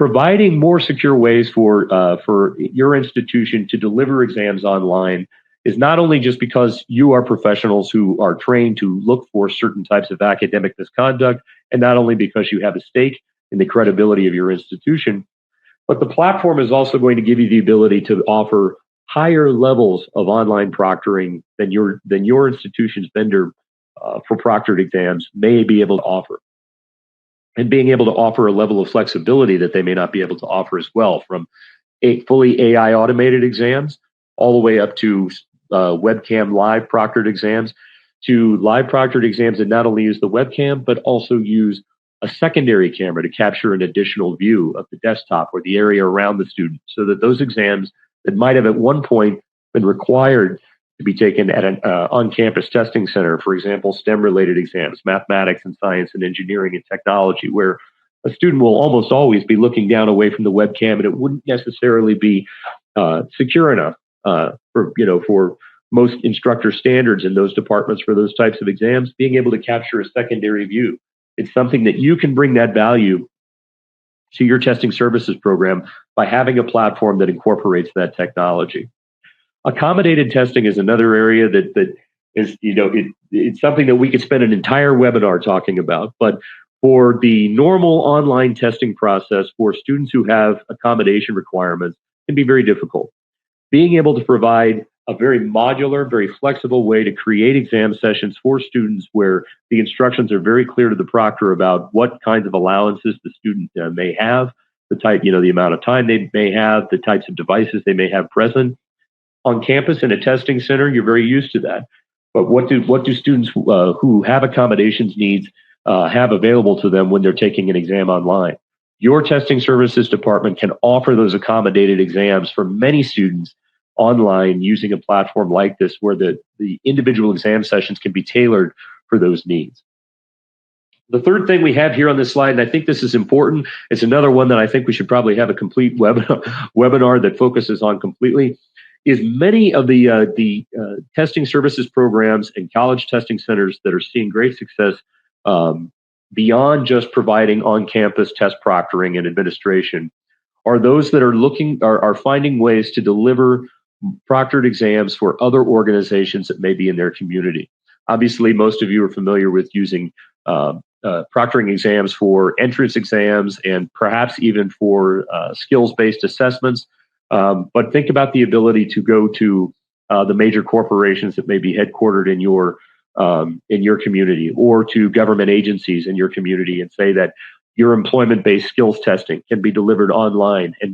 providing more secure ways for your institution to deliver exams online is not only just because you are professionals who are trained to look for certain types of academic misconduct, and not only because you have a stake in the credibility of your institution, but the platform is also going to give you the ability to offer higher levels of online proctoring than your institution's vendor for proctored exams may be able to offer. And being able to offer a level of flexibility that they may not be able to offer as well, from fully AI automated exams all the way up to webcam live proctored exams, to live proctored exams that not only use the webcam, but also use a secondary camera to capture an additional view of the desktop or the area around the student, so that those exams that might have at one point been required to be taken at an on-campus testing center, for example, STEM-related exams, mathematics and science and engineering and technology, where a student will almost always be looking down away from the webcam, and it wouldn't necessarily be secure enough for most instructor standards in those departments for those types of exams. Being able to capture a secondary view, it's something that you can bring that value to your testing services program by having a platform that incorporates that technology. Accommodated testing is another area that is, it's something that we could spend an entire webinar talking about. But for the normal online testing process for students who have accommodation requirements can be very difficult. Being able to provide a very modular, very flexible way to create exam sessions for students where the instructions are very clear to the proctor about what kinds of allowances the student may have, the type, the amount of time they may have, the types of devices they may have present. On campus in a testing center, you're very used to that. But what do students who have accommodations needs have available to them when they're taking an exam online? Your testing services department can offer those accommodated exams for many students online using a platform like this, where the individual exam sessions can be tailored for those needs. The third thing we have here on this slide, and I think this is important, it's another one that I think we should probably have a complete webinar that focuses on completely, is many of the testing services programs and college testing centers that are seeing great success beyond just providing on-campus test proctoring and administration are those that are finding ways to deliver proctored exams for other organizations that may be in their community. Obviously, most of you are familiar with using proctoring exams for entrance exams and perhaps even for skills-based assessments. But think about the ability to go to the major corporations that may be headquartered in your community, or to government agencies in your community, and say that your employment-based skills testing can be delivered online and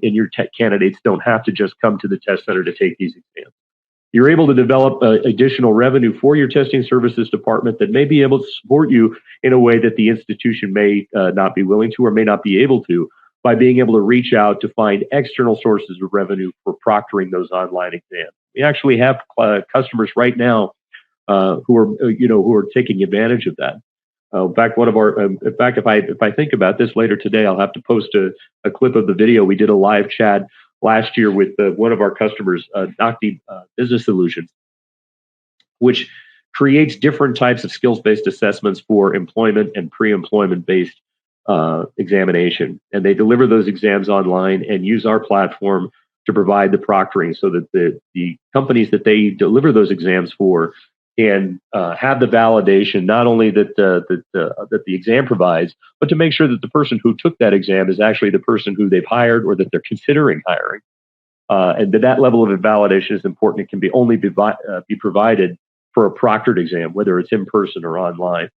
your candidates don't have to just come to the test center to take these exams. You're able to develop additional revenue for your testing services department that may be able to support you in a way that the institution may not be willing to or may not be able to, by being able to reach out to find external sources of revenue for proctoring those online exams. We actually have customers right now who are taking advantage of that. In fact, if I think about this later today, I'll have to post a clip of the video. We did a live chat last year with one of our customers, Nocti Business Solutions, which creates different types of skills-based assessments for employment and pre-employment-based examination. And they deliver those exams online and use our platform to provide the proctoring, so that the companies that they deliver those exams for can have the validation, not only that the exam provides, but to make sure that the person who took that exam is actually the person who they've hired or that they're considering hiring. And that level of validation is important. It can only be provided for a proctored exam, whether it's in person or online.